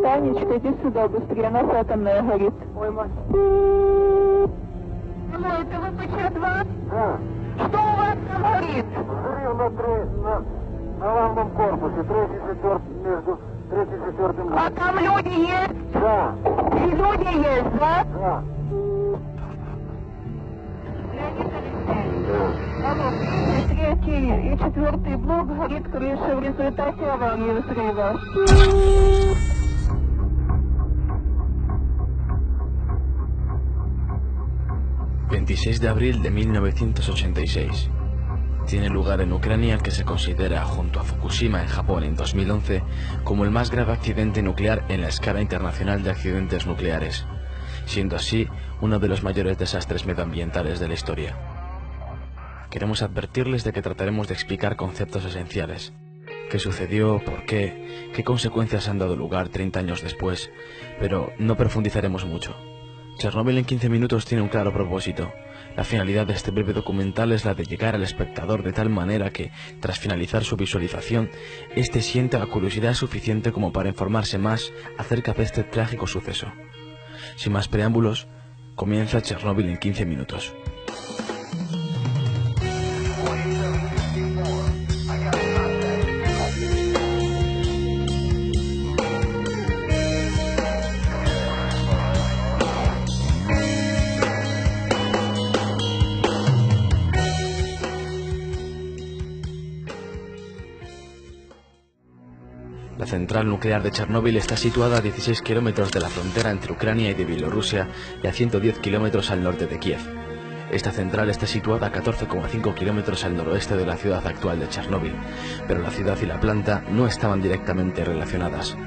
Танечка, иди сюда быстрее, у нас атомная горит. Ой, мать. Алло, это ВПЧ-2? Да. Что у вас там горит? Взрыв на главном корпусе, между третьим и четвертым. А там люди есть? Да. И люди есть, да? Да. Леонид Алексеевич. Алло, третий и четвертый блок горит крыша в результате аварии взрыва. 26 de abril de 1986. Tiene lugar en Ucrania el que se considera, junto a Fukushima en Japón en 2011, como el más grave accidente nuclear en la escala internacional de accidentes nucleares, siendo así uno de los mayores desastres medioambientales de la historia. Queremos advertirles de que trataremos de explicar conceptos esenciales. ¿Qué sucedió? ¿Por qué? ¿Qué consecuencias han dado lugar 30 años después? Pero no profundizaremos mucho. Chernóbil en 15 minutos tiene un claro propósito. La finalidad de este breve documental es la de llegar al espectador de tal manera que, tras finalizar su visualización, éste sienta la curiosidad suficiente como para informarse más acerca de este trágico suceso. Sin más preámbulos, comienza Chernóbil en 15 minutos. La central nuclear de Chernóbil está situada a 16 kilómetros de la frontera entre Ucrania y de Bielorrusia y a 110 kilómetros al norte de Kiev. Esta central está situada a 14,5 kilómetros al noroeste de la ciudad actual de Chernóbil, pero la ciudad y la planta no estaban directamente relacionadas.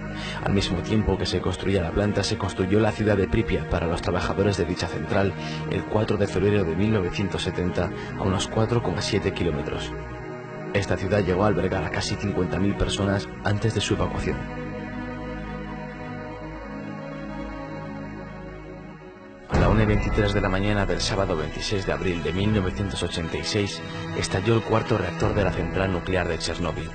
Al mismo tiempo que se construía la planta, se construyó la ciudad de Pripyat para los trabajadores de dicha central el 4 de febrero de 1970 a unos 4,7 kilómetros. Esta ciudad llegó a albergar a casi 50.000 personas antes de su evacuación. A la 1:23 de la mañana del sábado 26 de abril de 1986 estalló el cuarto reactor de la central nuclear de Chernóbil.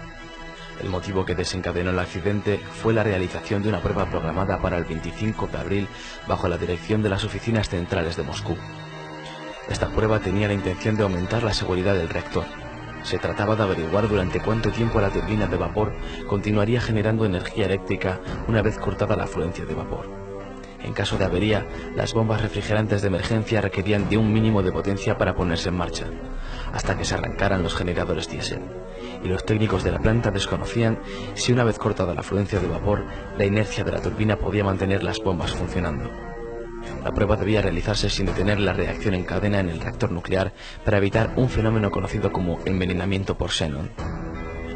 El motivo que desencadenó el accidente fue la realización de una prueba programada para el 25 de abril bajo la dirección de las oficinas centrales de Moscú. Esta prueba tenía la intención de aumentar la seguridad del reactor. Se trataba de averiguar durante cuánto tiempo la turbina de vapor continuaría generando energía eléctrica una vez cortada la afluencia de vapor. En caso de avería, las bombas refrigerantes de emergencia requerían de un mínimo de potencia para ponerse en marcha, hasta que se arrancaran los generadores diésel, y los técnicos de la planta desconocían si una vez cortada la afluencia de vapor, la inercia de la turbina podía mantener las bombas funcionando. La prueba debía realizarse sin detener la reacción en cadena en el reactor nuclear para evitar un fenómeno conocido como envenenamiento por xenón.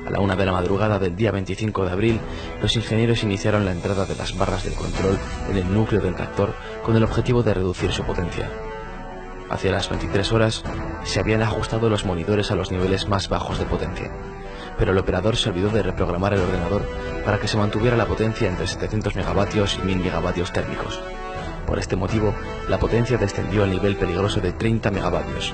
A la 1 de la madrugada del día 25 de abril, los ingenieros iniciaron la entrada de las barras del control en el núcleo del reactor con el objetivo de reducir su potencia. Hacia las 23 horas, se habían ajustado los monitores a los niveles más bajos de potencia, pero el operador se olvidó de reprogramar el ordenador para que se mantuviera la potencia entre 700 megavatios y 1000 megavatios térmicos. Por este motivo, la potencia descendió al nivel peligroso de 30 megavatios.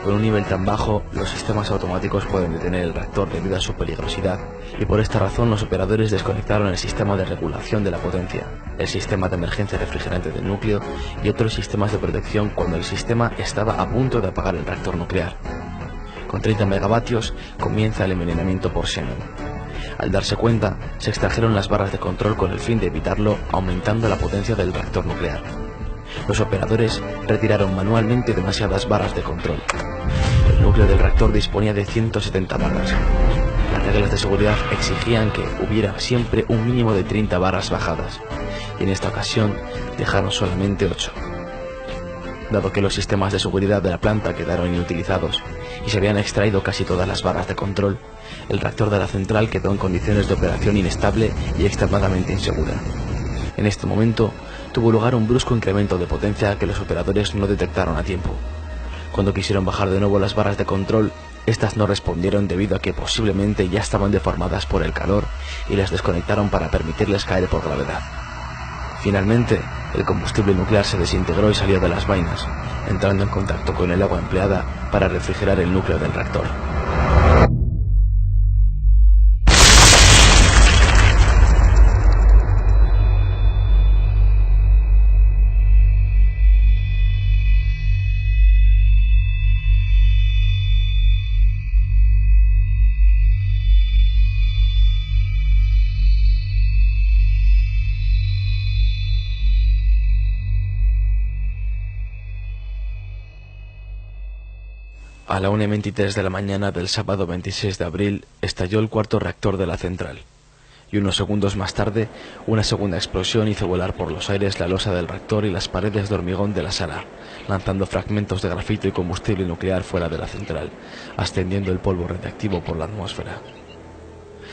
Con un nivel tan bajo, los sistemas automáticos pueden detener el reactor debido a su peligrosidad, y por esta razón los operadores desconectaron el sistema de regulación de la potencia, el sistema de emergencia refrigerante del núcleo y otros sistemas de protección cuando el sistema estaba a punto de apagar el reactor nuclear. Con 30 megavatios comienza el envenenamiento por xenón. Al darse cuenta, se extrajeron las barras de control con el fin de evitarlo, aumentando la potencia del reactor nuclear. Los operadores retiraron manualmente demasiadas barras de control. El núcleo del reactor disponía de 170 barras. Las reglas de seguridad exigían que hubiera siempre un mínimo de 30 barras bajadas, y en esta ocasión dejaron solamente 8. Dado que los sistemas de seguridad de la planta quedaron inutilizados y se habían extraído casi todas las barras de control, el reactor de la central quedó en condiciones de operación inestable y extremadamente insegura. En este momento, tuvo lugar un brusco incremento de potencia que los operadores no detectaron a tiempo. Cuando quisieron bajar de nuevo las barras de control, estas no respondieron debido a que posiblemente ya estaban deformadas por el calor y las desconectaron para permitirles caer por gravedad. Finalmente, el combustible nuclear se desintegró y salió de las vainas, entrando en contacto con el agua empleada para refrigerar el núcleo del reactor. A la 1:23 de la mañana del sábado 26 de abril estalló el cuarto reactor de la central, y unos segundos más tarde una segunda explosión hizo volar por los aires la losa del reactor y las paredes de hormigón de la sala, lanzando fragmentos de grafito y combustible nuclear fuera de la central, ascendiendo el polvo radiactivo por la atmósfera.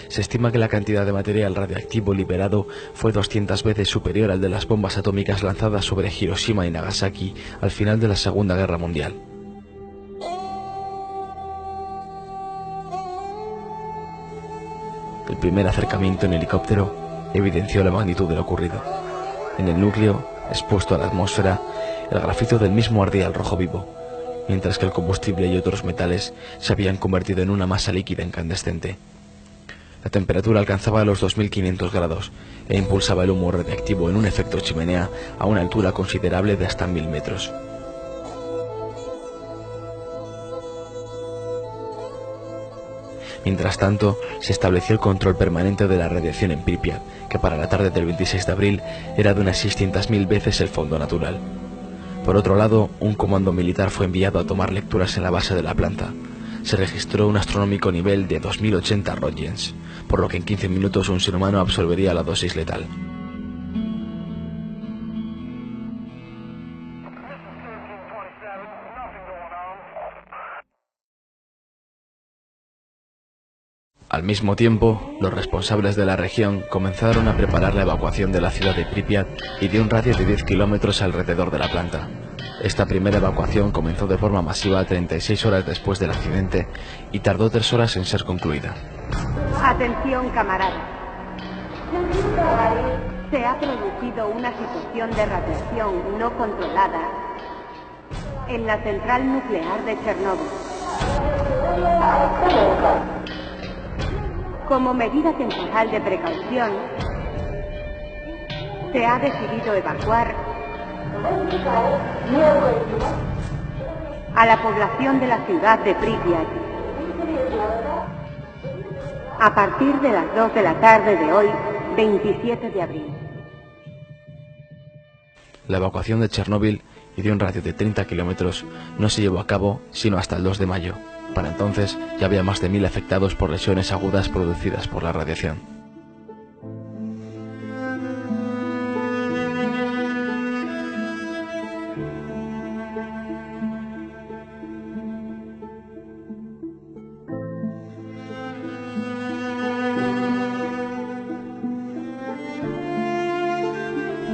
Se estima que la cantidad de material radiactivo liberado fue 200 veces superior al de las bombas atómicas lanzadas sobre Hiroshima y Nagasaki al final de la Segunda Guerra Mundial. El primer acercamiento en helicóptero evidenció la magnitud de lo ocurrido. En el núcleo, expuesto a la atmósfera, el grafito del mismo ardía al rojo vivo, mientras que el combustible y otros metales se habían convertido en una masa líquida incandescente. La temperatura alcanzaba los 2500 grados e impulsaba el humo radiactivo en un efecto chimenea a una altura considerable de hasta 1000 metros. Mientras tanto, se estableció el control permanente de la radiación en Pripyat, que para la tarde del 26 de abril era de unas 600.000 veces el fondo natural. Por otro lado, un comando militar fue enviado a tomar lecturas en la base de la planta. Se registró un astronómico nivel de 2080 Roentgens, por lo que en 15 minutos un ser humano absorbería la dosis letal. Al mismo tiempo, los responsables de la región comenzaron a preparar la evacuación de la ciudad de Pripyat y de un radio de 10 kilómetros alrededor de la planta. Esta primera evacuación comenzó de forma masiva 36 horas después del accidente y tardó 3 horas en ser concluida. Atención, camaradas. Se ha producido una situación de radiación no controlada en la central nuclear de Chernóbil. Como medida temporal de precaución, se ha decidido evacuar a la población de la ciudad de Pripyat a partir de las 2 de la tarde de hoy, 27 de abril. La evacuación de Chernóbil y de un radio de 30 kilómetros no se llevó a cabo sino hasta el 2 de mayo. Para entonces ya había más de 1000 afectados por lesiones agudas producidas por la radiación.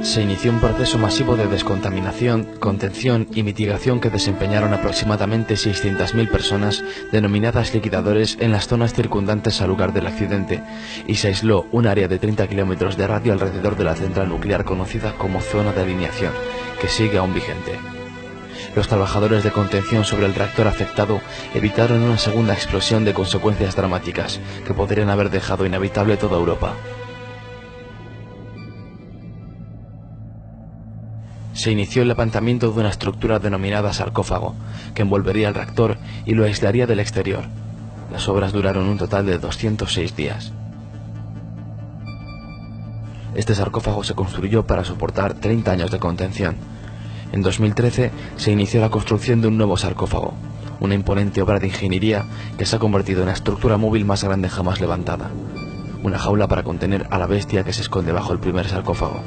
Se inició un proceso masivo de descontaminación, contención y mitigación que desempeñaron aproximadamente 600.000 personas, denominadas liquidadores, en las zonas circundantes al lugar del accidente, y se aisló un área de 30 kilómetros de radio alrededor de la central nuclear conocida como zona de alineación, que sigue aún vigente. Los trabajadores de contención sobre el reactor afectado evitaron una segunda explosión de consecuencias dramáticas que podrían haber dejado inhabitable toda Europa. Se inició el levantamiento de una estructura denominada sarcófago, que envolvería el reactor y lo aislaría del exterior. Las obras duraron un total de 206 días. Este sarcófago se construyó para soportar 30 años de contención. En 2013 se inició la construcción de un nuevo sarcófago, una imponente obra de ingeniería que se ha convertido en la estructura móvil más grande jamás levantada. Una jaula para contener a la bestia que se esconde bajo el primer sarcófago.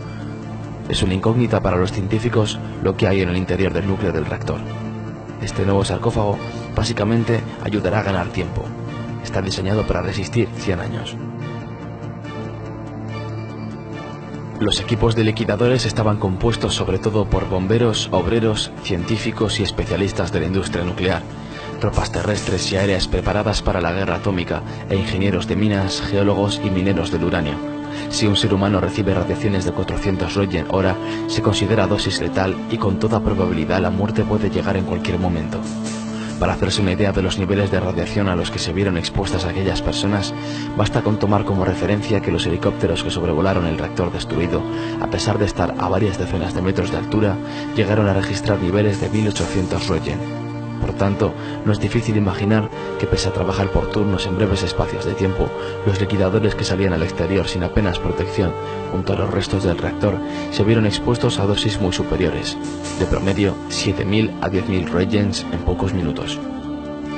Es una incógnita para los científicos lo que hay en el interior del núcleo del reactor. Este nuevo sarcófago básicamente ayudará a ganar tiempo. Está diseñado para resistir 100 años. Los equipos de liquidadores estaban compuestos sobre todo por bomberos, obreros, científicos y especialistas de la industria nuclear, tropas terrestres y aéreas preparadas para la guerra atómica e ingenieros de minas, geólogos y mineros del uranio. Si un ser humano recibe radiaciones de 400 Roentgen hora, se considera dosis letal y con toda probabilidad la muerte puede llegar en cualquier momento. Para hacerse una idea de los niveles de radiación a los que se vieron expuestas aquellas personas, basta con tomar como referencia que los helicópteros que sobrevolaron el reactor destruido, a pesar de estar a varias decenas de metros de altura, llegaron a registrar niveles de 1800 Roentgen. Por tanto, no es difícil imaginar que, pese a trabajar por turnos en breves espacios de tiempo, los liquidadores que salían al exterior sin apenas protección, junto a los restos del reactor, se vieron expuestos a dosis muy superiores, de promedio 7.000 a 10.000 Roentgens en pocos minutos.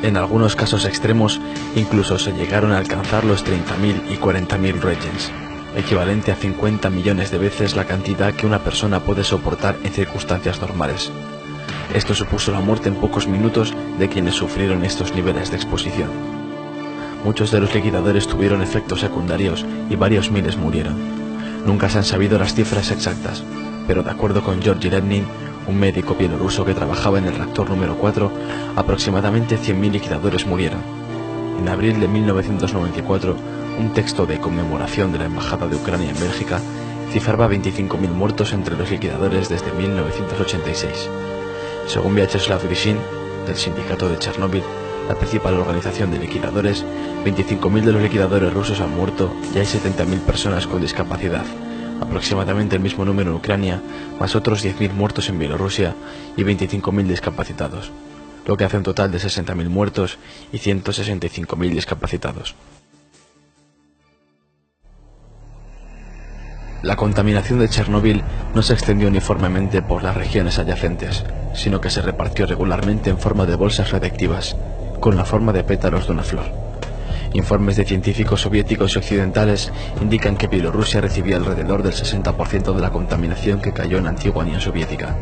En algunos casos extremos, incluso se llegaron a alcanzar los 30.000 y 40.000 regens, equivalente a 50 millones de veces la cantidad que una persona puede soportar en circunstancias normales. Esto supuso la muerte en pocos minutos de quienes sufrieron estos niveles de exposición. Muchos de los liquidadores tuvieron efectos secundarios y varios miles murieron. Nunca se han sabido las cifras exactas, pero de acuerdo con Georgi Levnin, un médico bielorruso que trabajaba en el reactor número 4, aproximadamente 100.000 liquidadores murieron. En abril de 1994, un texto de conmemoración de la Embajada de Ucrania en Bélgica cifraba 25.000 muertos entre los liquidadores desde 1986. Según Vyacheslav Grishin, del sindicato de Chernóbil, la principal organización de liquidadores, 25.000 de los liquidadores rusos han muerto y hay 70.000 personas con discapacidad, aproximadamente el mismo número en Ucrania, más otros 10.000 muertos en Bielorrusia y 25.000 discapacitados, lo que hace un total de 60.000 muertos y 165.000 discapacitados. La contaminación de Chernóbil no se extendió uniformemente por las regiones adyacentes, sino que se repartió regularmente en forma de bolsas radiactivas, con la forma de pétalos de una flor. Informes de científicos soviéticos y occidentales indican que Bielorrusia recibía alrededor del 60% de la contaminación que cayó en la antigua Unión Soviética.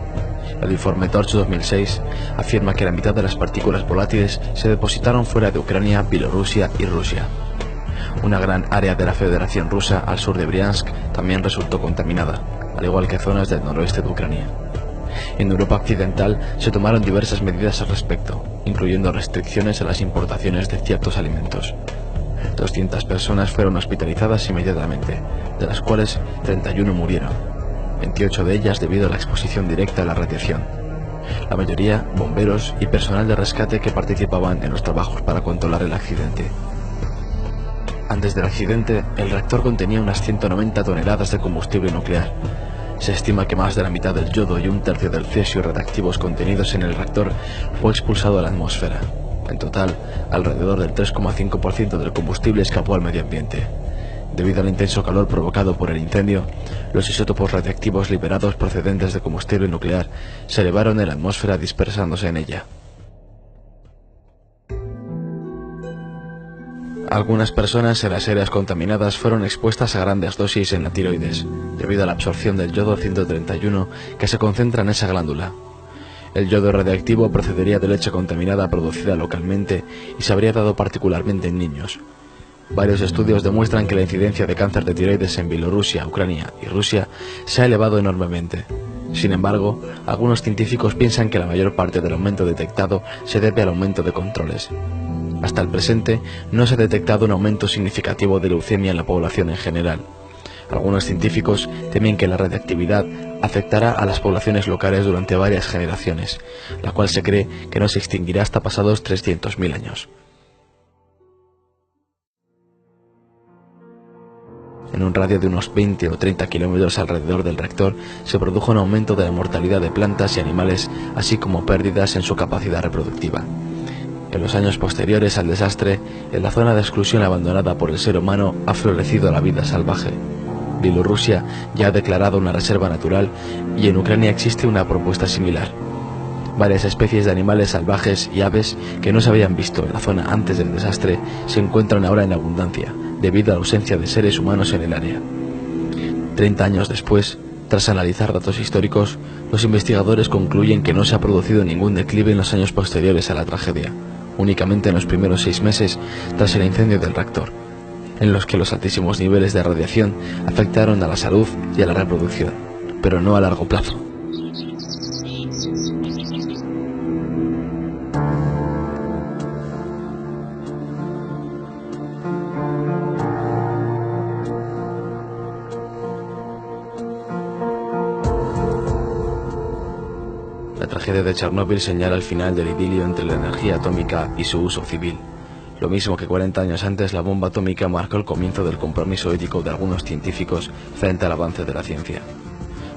El informe Torch 2006 afirma que la mitad de las partículas volátiles se depositaron fuera de Ucrania, Bielorrusia y Rusia. Una gran área de la Federación Rusa al sur de Briansk también resultó contaminada, al igual que zonas del noroeste de Ucrania. En Europa occidental se tomaron diversas medidas al respecto, incluyendo restricciones a las importaciones de ciertos alimentos. 200 personas fueron hospitalizadas inmediatamente, de las cuales 31 murieron, 28 de ellas debido a la exposición directa a la radiación. La mayoría, bomberos y personal de rescate que participaban en los trabajos para controlar el accidente. Antes del accidente, el reactor contenía unas 190 toneladas de combustible nuclear. Se estima que más de la mitad del yodo y un tercio del cesio radiactivos contenidos en el reactor fue expulsado a la atmósfera. En total, alrededor del 3,5% del combustible escapó al medio ambiente. Debido al intenso calor provocado por el incendio, los isótopos radiactivos liberados procedentes de combustible nuclear se elevaron en la atmósfera dispersándose en ella. Algunas personas en las áreas contaminadas fueron expuestas a grandes dosis en la tiroides, debido a la absorción del yodo 131 que se concentra en esa glándula. El yodo radiactivo procedería de leche contaminada producida localmente y se habría dado particularmente en niños. Varios estudios demuestran que la incidencia de cáncer de tiroides en Bielorrusia, Ucrania y Rusia se ha elevado enormemente. Sin embargo, algunos científicos piensan que la mayor parte del aumento detectado se debe al aumento de controles. Hasta el presente, no se ha detectado un aumento significativo de leucemia en la población en general. Algunos científicos temen que la radiactividad afectará a las poblaciones locales durante varias generaciones, la cual se cree que no se extinguirá hasta pasados 300.000 años. En un radio de unos 20 o 30 kilómetros alrededor del reactor se produjo un aumento de la mortalidad de plantas y animales, así como pérdidas en su capacidad reproductiva. En los años posteriores al desastre, en la zona de exclusión abandonada por el ser humano ha florecido la vida salvaje. Bielorrusia ya ha declarado una reserva natural y en Ucrania existe una propuesta similar. Varias especies de animales salvajes y aves que no se habían visto en la zona antes del desastre se encuentran ahora en abundancia, debido a la ausencia de seres humanos en el área. 30 años después, tras analizar datos históricos, los investigadores concluyen que no se ha producido ningún declive en los años posteriores a la tragedia, únicamente en los primeros 6 meses tras el incendio del reactor, en los que los altísimos niveles de radiación afectaron a la salud y a la reproducción, pero no a largo plazo. La tragedia de Chernóbil señala el final del idilio entre la energía atómica y su uso civil. Lo mismo que 40 años antes, la bomba atómica marcó el comienzo del compromiso ético de algunos científicos frente al avance de la ciencia.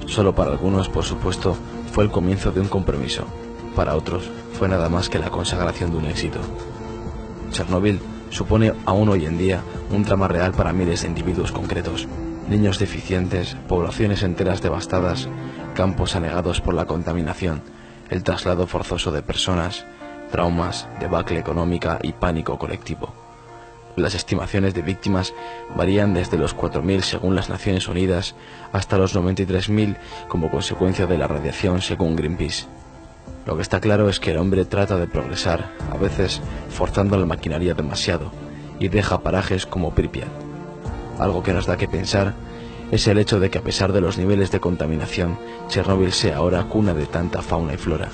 Solo para algunos, por supuesto, fue el comienzo de un compromiso. Para otros, fue nada más que la consagración de un éxito. Chernóbil supone aún hoy en día un drama real para miles de individuos concretos. Niños deficientes, poblaciones enteras devastadas, campos anegados por la contaminación, el traslado forzoso de personas, traumas, debacle económica y pánico colectivo. Las estimaciones de víctimas varían desde los 4.000 según las Naciones Unidas hasta los 93.000 como consecuencia de la radiación según Greenpeace. Lo que está claro es que el hombre trata de progresar, a veces forzando la maquinaria demasiado, y deja parajes como Pripyat. Algo que nos da que pensar es el hecho de que a pesar de los niveles de contaminación, Chernóbil sea ahora cuna de tanta fauna y flora.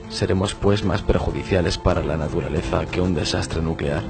Seremos pues más perjudiciales para la naturaleza que un desastre nuclear.